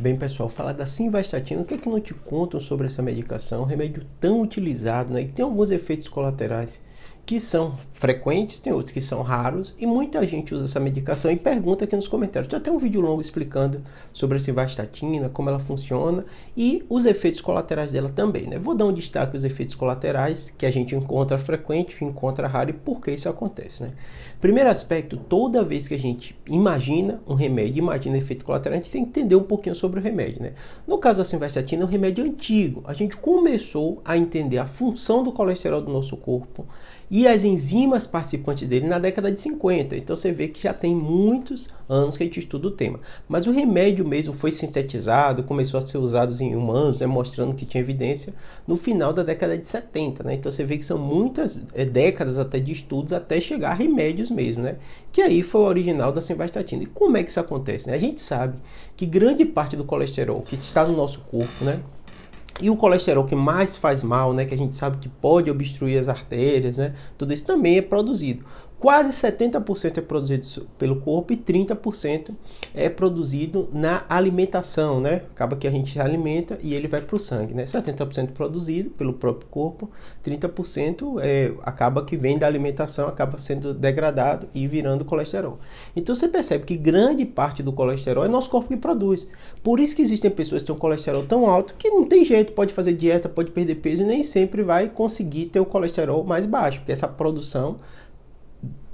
Bem, pessoal, falar da simvastatina, o que é que não te contam sobre essa medicação? Um remédio tão utilizado, né? E tem alguns efeitos colaterais que são frequentes, tem outros que são raros, e muita gente usa essa medicação e pergunta aqui nos comentários. Tem até um vídeo longo explicando sobre a simvastatina, como ela funciona e os efeitos colaterais dela também, né? Vou dar um destaque aos efeitos colaterais que a gente encontra frequente, encontra raro e por que isso acontece, né? Primeiro aspecto, toda vez que a gente imagina um remédio, imagina efeito colateral, a gente tem que entender um pouquinho sobre o remédio, né? No caso da simvastatina, é um remédio antigo. A gente começou a entender a função do colesterol do nosso corpo e as enzimas participantes dele na década de 50. Então você vê que já tem muitos anos que a gente estuda o tema. Mas o remédio mesmo foi sintetizado, começou a ser usado em humanos, né, mostrando que tinha evidência no final da década de 70. Né? Então você vê que são muitas décadas até de estudos até chegar a remédios mesmo, né? Que aí foi o original da simvastatina. E como é que isso acontece? Né? A gente sabe que grande parte do colesterol que está no nosso corpo, né? E o colesterol que mais faz mal, né, que a gente sabe que pode obstruir as artérias, né, tudo isso também é produzido. Quase 70% é produzido pelo corpo e 30% é produzido na alimentação, né? Acaba que a gente se alimenta e ele vai para o sangue, né? 70% produzido pelo próprio corpo, 30% acaba que vem da alimentação, acaba sendo degradado e virando colesterol. Então você percebe que grande parte do colesterol é nosso corpo que produz. Por isso que existem pessoas que têm um colesterol tão alto que não tem jeito, pode fazer dieta, pode perder peso e nem sempre vai conseguir ter o colesterol mais baixo, porque essa produção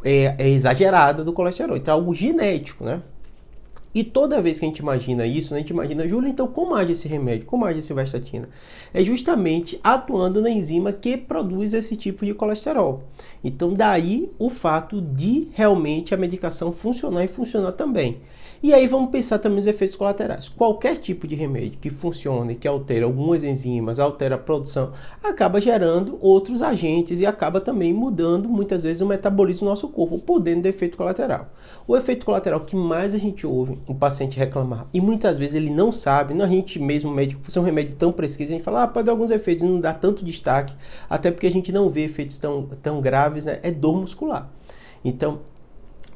é exagerada do colesterol, então é algo genético, né? E toda vez que a gente imagina isso, né, a gente imagina, Júlio, então como age esse remédio, como age a simvastatina? É justamente atuando na enzima que produz esse tipo de colesterol. Então daí o fato de realmente a medicação funcionar e funcionar também. E aí vamos pensar também nos efeitos colaterais. Qualquer tipo de remédio que funcione, que altere algumas enzimas, altera a produção, acaba gerando outros agentes e acaba também mudando muitas vezes o metabolismo do nosso corpo, podendo ter efeito colateral. O efeito colateral que mais a gente ouve o paciente reclamar, e muitas vezes ele não sabe, não a gente mesmo médico, por ser um remédio tão prescrito, a gente fala, pode dar alguns efeitos e não dá tanto destaque, até porque a gente não vê efeitos tão graves, né? É dor muscular. Então,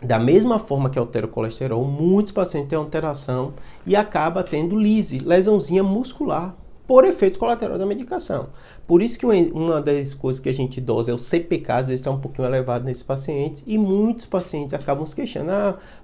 da mesma forma que altera o colesterol, muitos pacientes têm alteração e acaba tendo lise, lesãozinha muscular, por efeito colateral da medicação. Por isso que uma das coisas que a gente dosa é o CPK, às vezes está um pouquinho elevado nesses pacientes, e muitos pacientes acabam se queixando,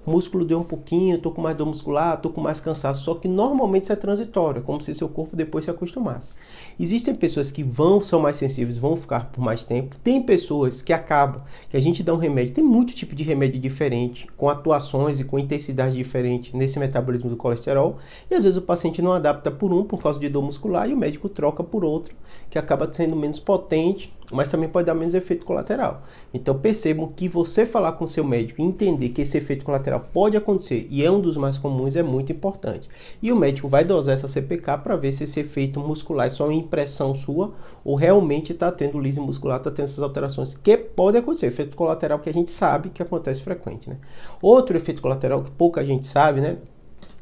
o músculo deu um pouquinho, estou com mais dor muscular, estou com mais cansaço, só que normalmente isso é transitório, como se seu corpo depois se acostumasse. Existem pessoas que são mais sensíveis, vão ficar por mais tempo, tem pessoas que acabam, que a gente dá um remédio, tem muito tipo de remédio diferente, com atuações e com intensidade diferente nesse metabolismo do colesterol, e às vezes o paciente não adapta por causa de dor muscular, e o médico troca por outro, que acaba sendo menos potente, mas também pode dar menos efeito colateral. Então percebam que você falar com seu médico e entender que esse efeito colateral pode acontecer, e é um dos mais comuns, é muito importante. E o médico vai dosar essa CPK para ver se esse efeito muscular é só uma impressão sua, ou realmente está tendo lise muscular, está tendo essas alterações, que pode acontecer, efeito colateral que a gente sabe que acontece frequente, né? Outro efeito colateral que pouca gente sabe, né?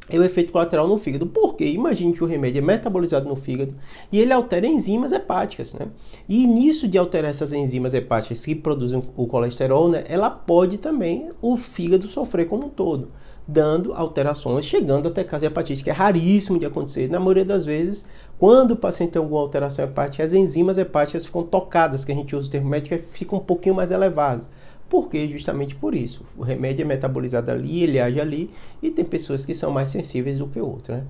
É o efeito colateral no fígado. Por quê? Imagine que o remédio é metabolizado no fígado e ele altera enzimas hepáticas, né? E nisso de alterar essas enzimas hepáticas que produzem o colesterol, né, ela pode também o fígado sofrer como um todo, dando alterações, chegando até caso de hepatite, que é raríssimo de acontecer. Na maioria das vezes, quando o paciente tem alguma alteração hepática, as enzimas hepáticas ficam tocadas, que a gente usa o termo médico, ficam um pouquinho mais elevados. Por quê? Justamente por isso. O remédio é metabolizado ali, ele age ali, e tem pessoas que são mais sensíveis do que outras, né?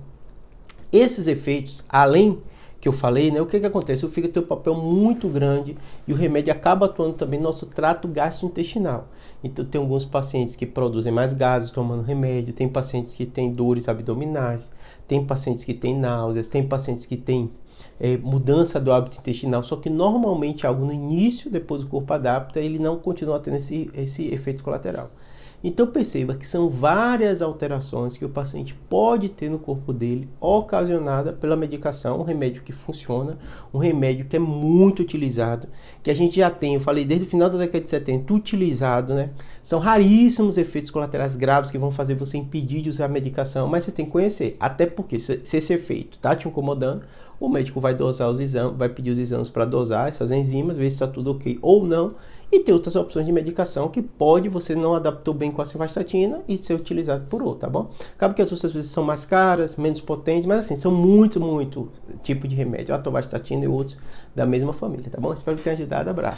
Esses efeitos, além que eu falei, né, o que acontece? O fígado tem um papel muito grande e o remédio acaba atuando também no nosso trato gastrointestinal. Então tem alguns pacientes que produzem mais gases tomando remédio, tem pacientes que têm dores abdominais, tem pacientes que têm náuseas, tem pacientes que têm mudança do hábito intestinal, só que normalmente algo no início, depois o corpo adapta e ele não continua tendo esse efeito colateral. Então perceba que são várias alterações que o paciente pode ter no corpo dele, ocasionada pela medicação, um remédio que funciona, um remédio que é muito utilizado, que a gente já tem, eu falei desde o final da década de 70, utilizado, né? São raríssimos efeitos colaterais graves que vão fazer você impedir de usar a medicação, mas você tem que conhecer, até porque se esse efeito está te incomodando, o médico vai dosar os exames, vai pedir os exames para dosar essas enzimas, ver se está tudo ok ou não, E tem outras opções de medicação que pode, você não adaptou bem com a simvastatina e ser utilizado por outro, tá bom? Acaba que as outras vezes são mais caras, menos potentes, mas assim, são muito tipos de remédio, a atorvastatina e outros da mesma família, tá bom? Espero que tenha ajudado, abraço.